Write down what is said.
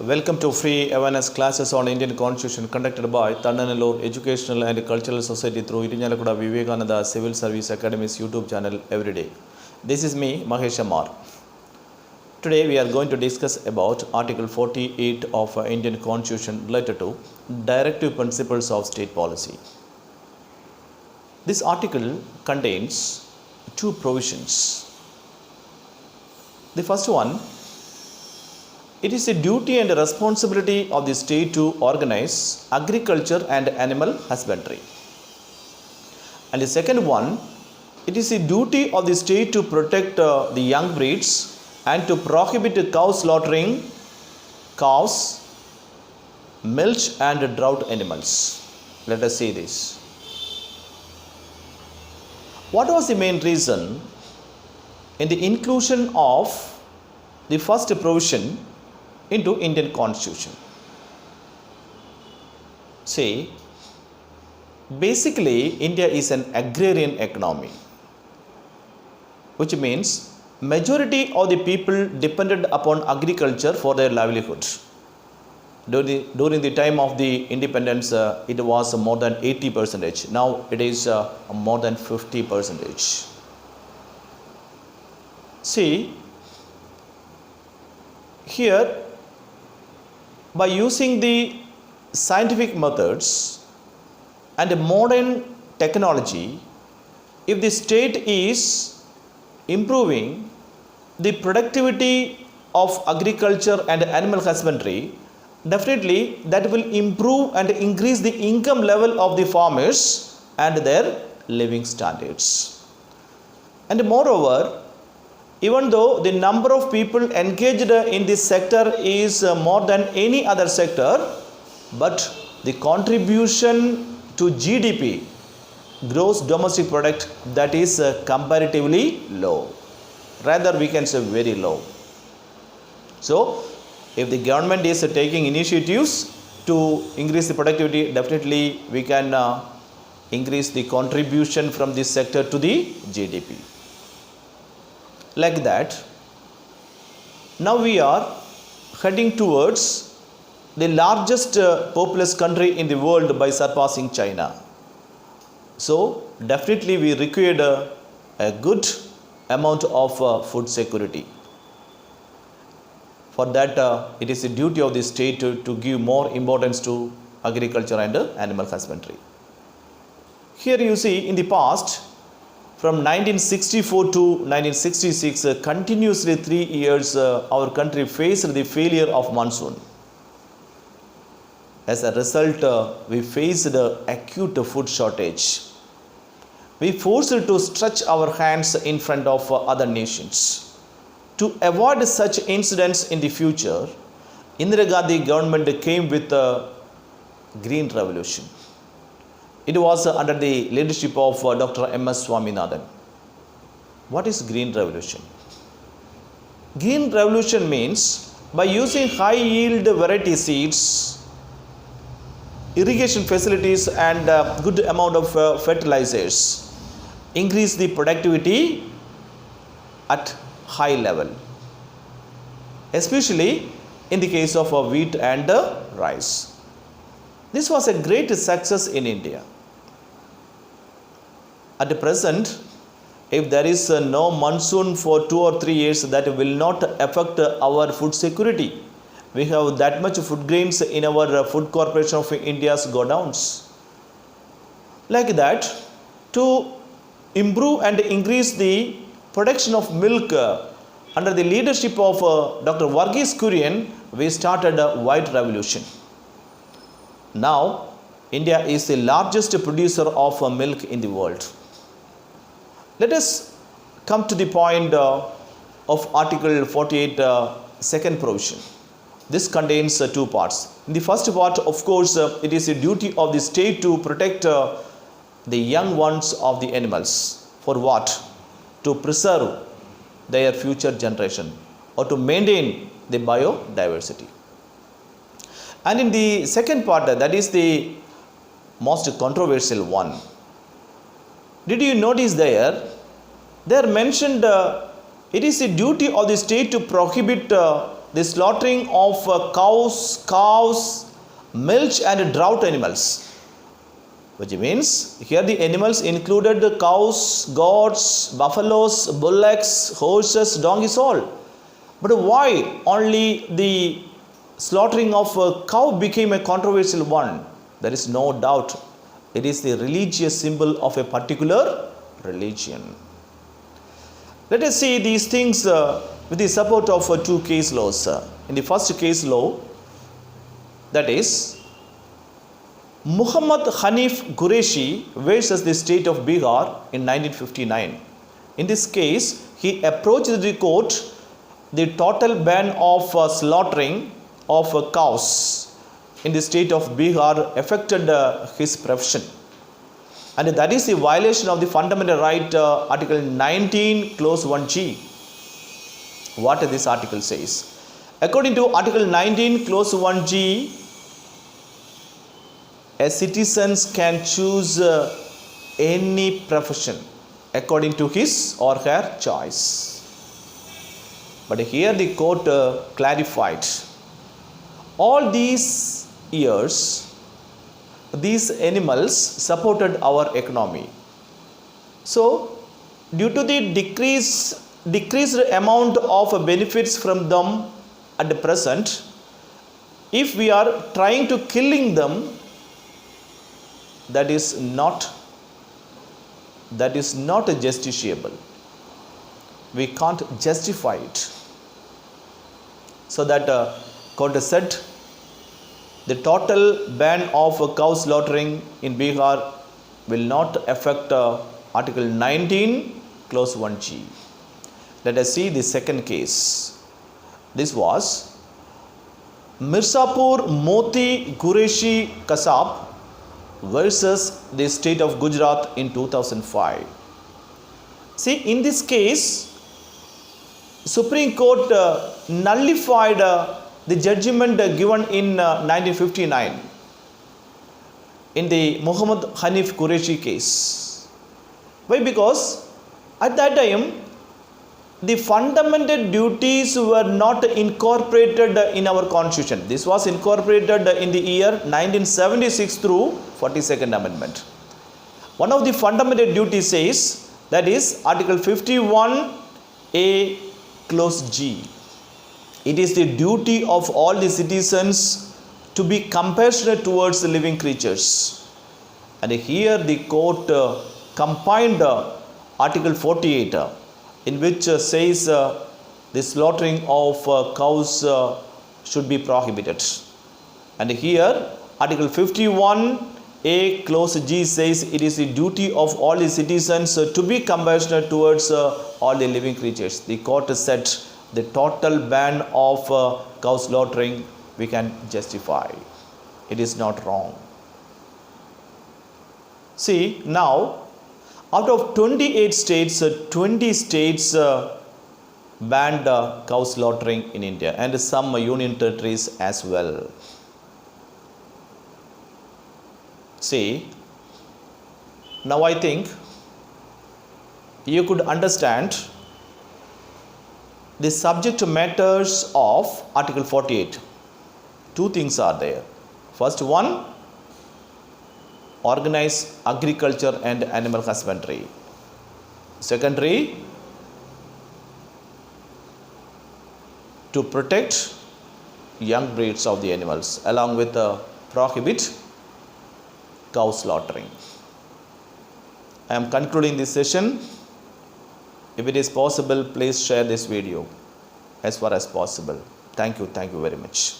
Welcome to free awareness classes on Indian Constitution conducted by Tannanallur Educational and Cultural Society through Irinjalakuda Vivekananda Civil Service Academy's YouTube channel every day. This is me, Mahesh Amar. Today we are going to discuss about Article 48 of Indian Constitution related to Directive Principles of State Policy. This article contains two provisions. The first one, it is a duty and a responsibility of the state to organize agriculture and animal husbandry. And the second one, it is a duty of the state to protect the young breeds and to prohibit cow slaughtering, cows, milch and drought animals. Let us see this. What was the main reason in the inclusion of the first provision into Indian Constitution? See, basically India is an agrarian economy, which means majority of the people depended upon agriculture for their livelihood. During the time of the independence, it was more than 80%. Now it is more than 50%. See, here, by using the scientific methods and modern technology, if the state is improving the productivity of agriculture and animal husbandry, definitely that will improve and increase the income level of the farmers and their living standards. And moreover, even though the number of people engaged in this sector is more than any other sector, but the contribution to GDP, gross domestic product, that is comparatively low. Rather, we can say very low. So, if the government is taking initiatives to increase the productivity, definitely we can increase the contribution from this sector to the GDP. Like that, now we are heading towards the largest populous country in the world by surpassing China. So definitely we required a good amount of food security. For that, it is the duty of the state to give more importance to agriculture and animal husbandry. Here you see, in the past, from 1964 to 1966, continuously 3 years, our country faced the failure of monsoon. As a result, we faced acute food shortage. We forced to stretch our hands in front of other nations. To avoid such incidents in the future, Indira Gandhi government came with a Green Revolution. It was under the leadership of Dr. M.S. Swaminathan. What is Green Revolution? Green Revolution means by using high yield variety seeds, irrigation facilities and good amount of fertilizers, increase the productivity at high level, especially in the case of wheat and rice. This was a great success in India. At the present, if there is no monsoon for 2 or 3 years, that will not affect our food security. We have that much food grains in our Food Corporation of India's godowns. Like that, to improve and increase the production of milk under the leadership of Dr. Varghese Kurian, we started a white revolution. Now, India is the largest producer of milk in the world. Let us come to the point of Article 48, second provision. This contains two parts. In the first part, of course, it is a duty of the state to protect the young ones of the animals. For what? To preserve their future generation or to maintain the biodiversity. And in the second part, that is the most controversial one. Did you notice there? They are mentioned, it is a duty of the state to prohibit the slaughtering of cows, calves, milch and drought animals. Which means here the animals included the cows, goats, buffaloes, bullocks, horses, donkeys, all. But why only the slaughtering of a cow became a controversial one? There is no doubt. It is the religious symbol of a particular religion. Let us see these things with the support of two case laws. In the first case law, that is Muhammad Hanif Qureshi versus the state of Bihar in 1959. In this case, he approached the court the total ban of slaughtering of cows in the state of Bihar affected his profession. And that is the violation of the fundamental right, Article 19, Clause 1G. What this article says? According to Article 19, Clause 1G, a citizen can choose any profession according to his or her choice. But here the court clarified, all these years, these animals supported our economy. So, due to the decreased amount of benefits from them at the present, if we are trying to killing them, that is not justiciable. We can't justify it. So that court said the total ban of cow slaughtering in Bihar will not affect Article 19, Clause 1G. Let us see the second case. This was Mirzapur Moti Qureshi Kasab versus the state of Gujarat in 2005. See, in this case, Supreme Court nullified the judgment given in 1959 in the Muhammad Hanif Qureshi case. Why? Because at that time, the fundamental duties were not incorporated in our constitution. This was incorporated in the year 1976 through 42nd Amendment. One of the fundamental duties says, that is Article 51A, Clause G. It is the duty of all the citizens to be compassionate towards the living creatures. And here the court combined Article 48, in which says the slaughtering of cows should be prohibited. And here Article 51A, Clause G says it is the duty of all the citizens to be compassionate towards all the living creatures. The court said the total ban of cow slaughtering we can justify. It is not wrong. See, now out of 28 states, 20 states banned cow slaughtering in India, and some union territories as well. See, now I think you could understand the subject matters of Article 48. Two things are there. First one, organize agriculture and animal husbandry. Secondary, to protect young breeds of the animals, along with prohibit cow slaughtering. I am concluding this session. If it is possible, please share this video as far as possible. Thank you very much.